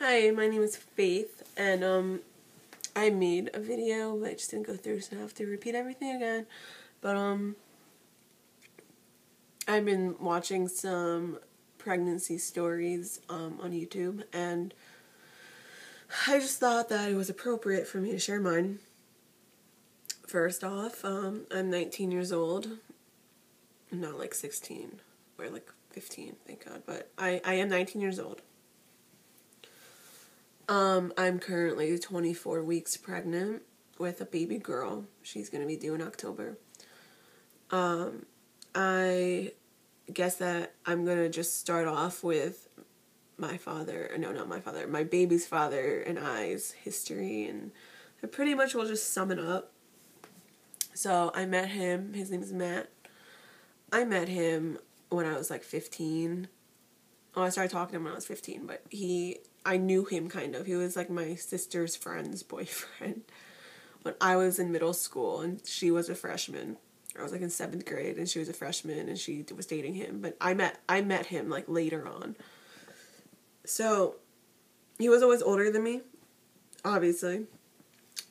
Hi, my name is Faith, and I made a video, but it just didn't go through, so I have to repeat everything again. But I've been watching some pregnancy stories on YouTube, and I just thought that it was appropriate for me to share mine. First off, I'm 19 years old. I'm not like 16 or like 15, thank God, but I am 19 years old. I'm currently 24 weeks pregnant with a baby girl. She's going to be due in October. I guess that I'm going to just start off with my baby's father and I's history, and I pretty much will just sum it up. So I met him, his name is Matt. I met him when I was like 15. Oh, I started talking to him when I was 15, but I knew him kind of. He was like my sister's friend's boyfriend when I was in middle school, and she was a freshman. I was like in 7th grade, and she was a freshman, and she was dating him. But I met him like later on. So he was always older than me, obviously.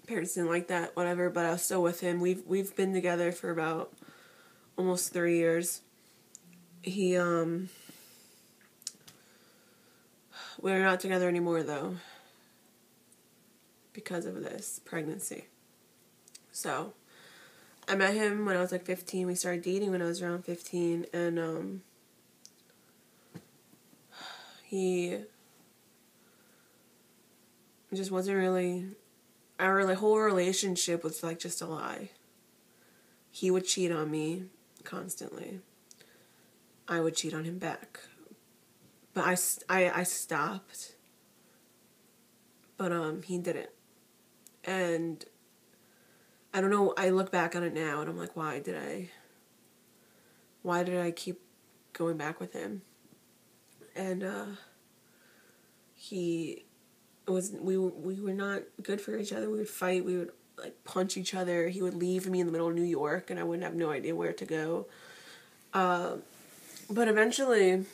Parents didn't like that, whatever. But I was still with him. We've been together for about almost 3 years. We're not together anymore, though, because of this pregnancy. So, I met him when I was like 15. We started dating when I was around 15, and he just wasn't really... Our whole relationship was like just a lie. He would cheat on me constantly. I would cheat on him back. But I stopped. But he didn't. And I don't know, I look back on it now and I'm like, why did I keep going back with him? And we were not good for each other. We would fight, we would like punch each other. He would leave me in the middle of New York and I wouldn't have no idea where to go. But eventually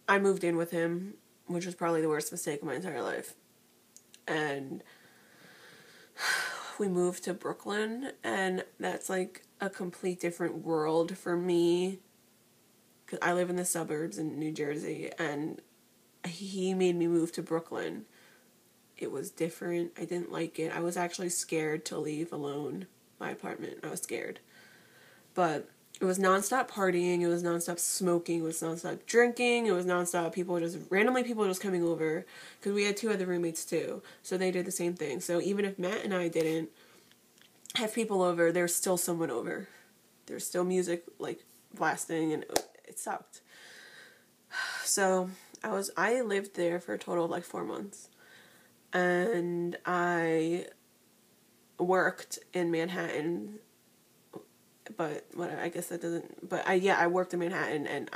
I moved in with him, which was probably the worst mistake of my entire life. And we moved to Brooklyn, and that's like a complete different world for me, because I live in the suburbs in New Jersey, and he made me move to Brooklyn. It was different. I didn't like it. I was actually scared to leave alone my apartment. I was scared. But it was nonstop partying, it was nonstop smoking, it was nonstop drinking, it was nonstop people just coming over, because we had 2 other roommates too, so they did the same thing. So even if Matt and I didn't have people over, there was still someone over. There was still music like blasting, and it sucked. So I lived there for a total of like 4 months, and I worked in Manhattan. But I guess that doesn't. But I worked in Manhattan, and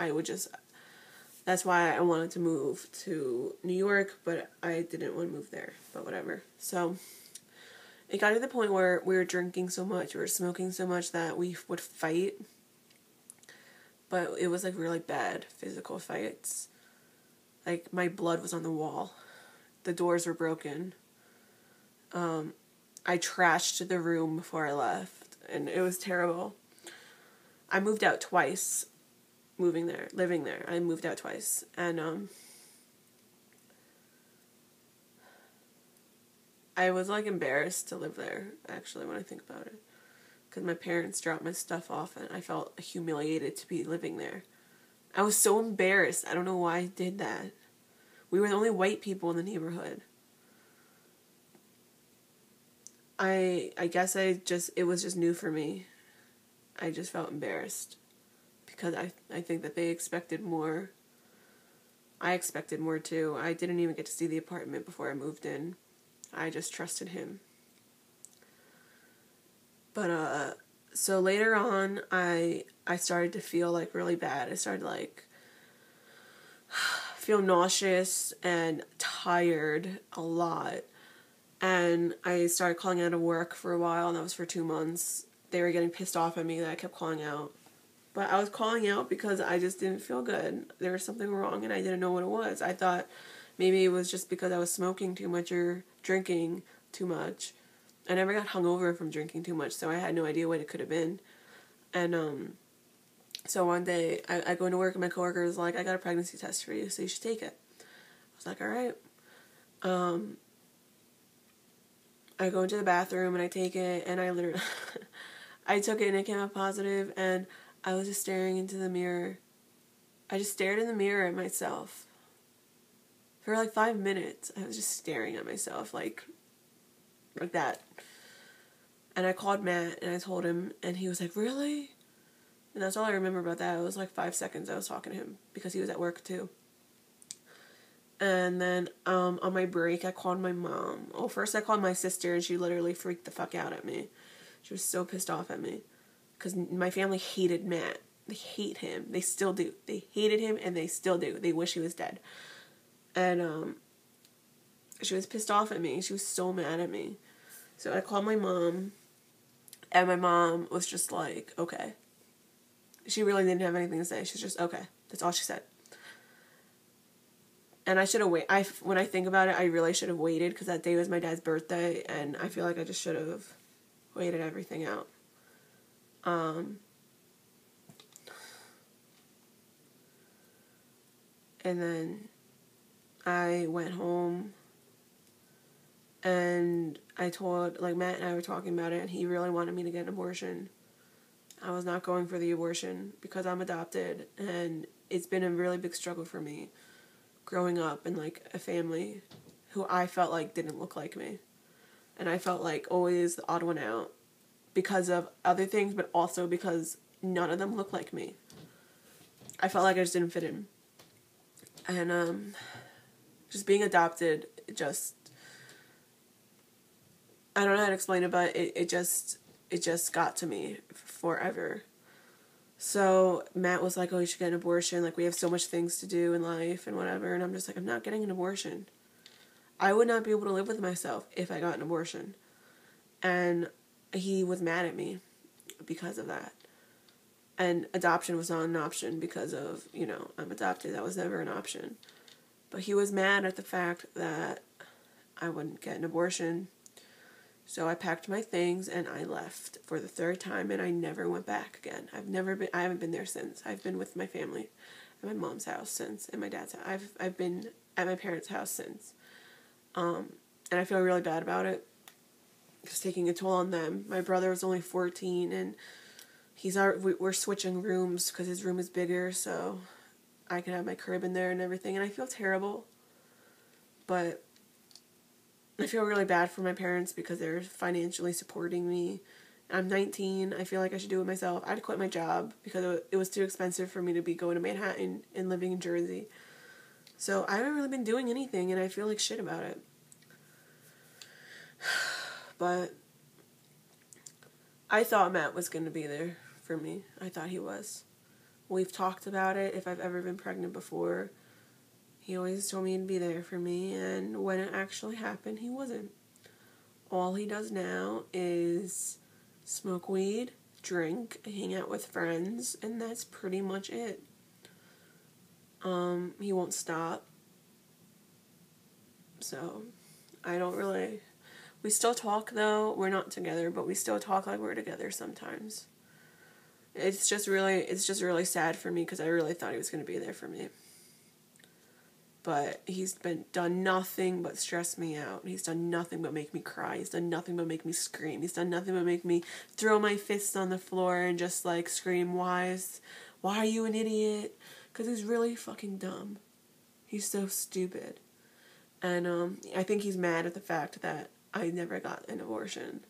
that's why I wanted to move to New York, but I didn't want to move there. But whatever. So it got to the point where we were drinking so much, we were smoking so much that we would fight. But it was like really bad physical fights. Like my blood was on the wall. The doors were broken. I trashed the room before I left, and it was terrible. I moved out twice, living there. I moved out twice, and I was like embarrassed to live there, actually, when I think about it, because my parents dropped my stuff off, and I felt humiliated to be living there. I was so embarrassed. I don't know why I did that. We were the only white people in the neighborhood. I guess it was just new for me. I just felt embarrassed because I think that they expected more. I expected more too. I didn't even get to see the apartment before I moved in. I just trusted him. But so later on, I started to feel like really bad. I started like feel nauseous and tired a lot. And I started calling out of work for a while, and that was for 2 months. They were getting pissed off at me that I kept calling out. But I was calling out because I just didn't feel good. There was something wrong, and I didn't know what it was. I thought Maybe it was just because I was smoking too much or drinking too much. I never got hungover from drinking too much, so I had no idea what it could have been. And so one day I go into work and my coworker was like, I got a pregnancy test for you, so you should take it. I was like, all right. I go into the bathroom and I take it, and I literally I took it and it came out positive, and I was just staring into the mirror. I just stared in the mirror at myself. For like 5 minutes, I was just staring at myself like that. And I called Matt and I told him, and he was like, really? And that's all I remember about that. It was like 5 seconds I was talking to him because he was at work too. And then on my break, I called my mom. Well, first I called my sister, and she literally freaked the fuck out at me. She was so pissed off at me because my family hated Matt. They hate him. They still do. They hated him, and they still do. They wish he was dead. And she was pissed off at me. She was so mad at me. So I called my mom, and my mom was just like, okay. She really didn't have anything to say. She's just, okay. That's all she said. And I should have waited. When I think about it, I really should have waited because that day was my dad's birthday, and I feel like I just should have waited everything out. And then I went home, and I told, like, Matt and I were talking about it, and he really wanted me to get an abortion. I was not going for the abortion because I'm adopted, and it's been a really big struggle for me growing up in, like, a family who I felt like didn't look like me. And I felt like always the odd one out because of other things, but also because none of them looked like me. I felt like I just didn't fit in. And just being adopted, I don't know how to explain it, but it just got to me forever. So Matt was like, oh, you should get an abortion. Like, we have so much things to do in life and whatever. And I'm just like, I'm not getting an abortion. I would not be able to live with myself if I got an abortion. And he was mad at me because of that. And adoption was not an option because of, I'm adopted. That was never an option. But he was mad at the fact that I wouldn't get an abortion. So I packed my things and I left for the 3rd time, and I never went back again. I haven't been there since. I've been with my family at my mom's house since, and my dad's house. I've been at my parents' house since. And I feel really bad about it. It's taking a toll on them. My brother was only 14, and we're switching rooms because his room is bigger, so I can have my crib in there and everything, and I feel terrible. But I feel really bad for my parents because they're financially supporting me. I'm 19. I feel like I should do it myself. I had to quit my job because it was too expensive for me to be going to Manhattan and living in Jersey. So I haven't really been doing anything, and I feel like shit about it. But I thought Matt was going to be there for me. I thought he was. We've talked about it. If I've ever been pregnant before, he always told me he'd be there for me, and when it actually happened, he wasn't. All he does now is smoke weed, drink, hang out with friends, and that's pretty much it. He won't stop. So, we still talk though. We're not together, but we still talk like we're together sometimes. It's just really sad for me because I really thought he was going to be there for me. But he's done nothing but stress me out. He's done nothing but make me cry. He's done nothing but make me scream. He's done nothing but make me throw my fists on the floor and just like scream, why are you an idiot? Because he's really fucking dumb. He's so stupid. And I think he's mad at the fact that I never got an abortion.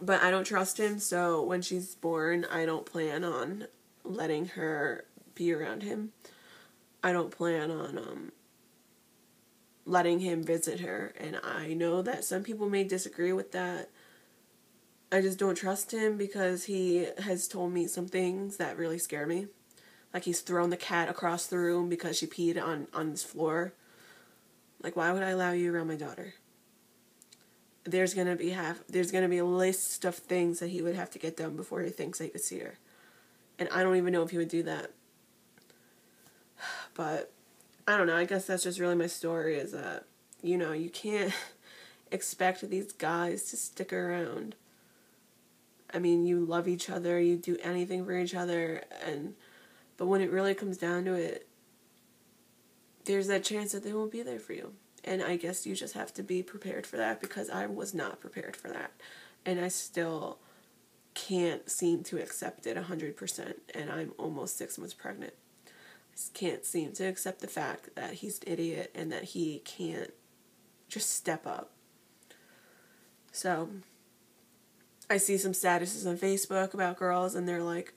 But I don't trust him, so when she's born, I don't plan on letting her be around him. I don't plan on letting him visit her, and I know that some people may disagree with that. I just don't trust him because he has told me some things that really scare me. Like he's thrown the cat across the room because she peed on his floor. Like, why would I allow you around my daughter? There's gonna be a list of things that he would have to get done before he thinks I could see her. And I don't even know if he would do that. But I don't know, I guess that's just really my story, is that, you can't expect these guys to stick around. I mean, you love each other, you do anything for each other, but when it really comes down to it, there's that chance that they won't be there for you. And I guess you just have to be prepared for that, because I was not prepared for that. And I still can't seem to accept it 100%, and I'm almost 6 months pregnant. I just can't seem to accept the fact that he's an idiot and that he can't just step up. So I see some statuses on Facebook about girls, and they're like,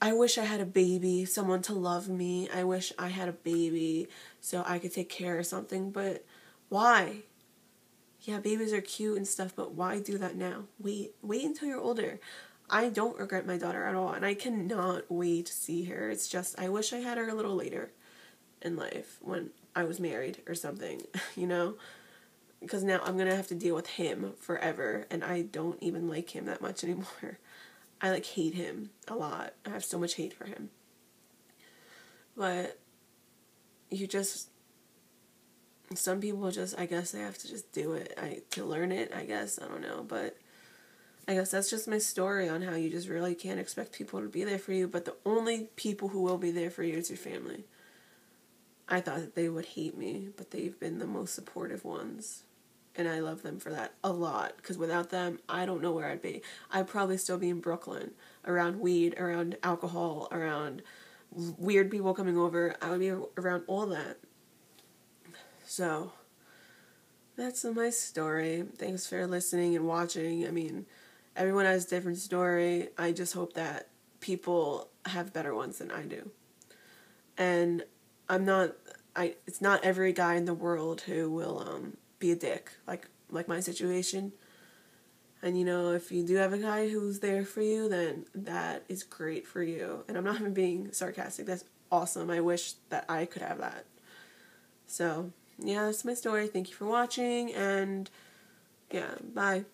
I wish I had a baby, someone to love me. I wish I had a baby so I could take care of something. But why? Yeah, babies are cute and stuff, but why do that now? Wait until you're older. I don't regret my daughter at all, and I cannot wait to see her. It's just, I wish I had her a little later in life, when I was married or something, Because now I'm going to have to deal with him forever, and I don't even like him that much anymore. I hate him a lot. I have so much hate for him. But some people just, I guess they have to just do it. To learn it, I guess. I don't know. But I guess that's just my story on how you just really can't expect people to be there for you. But the only people who will be there for you is your family. I thought that they would hate me, but they've been the most supportive ones. And I love them for that a lot, because without them, I don't know where I'd be. I'd probably still be in Brooklyn, around weed, around alcohol, around weird people coming over. I would be around all that. So, that's my story. Thanks for listening and watching. I mean, everyone has a different story. I just hope that people have better ones than I do. And it's not every guy in the world who will, be a dick, like my situation. And if you do have a guy who's there for you, then that is great for you. And I'm not even being sarcastic. That's awesome. I wish that I could have that. So, yeah, that's my story. Thank you for watching, and yeah, bye.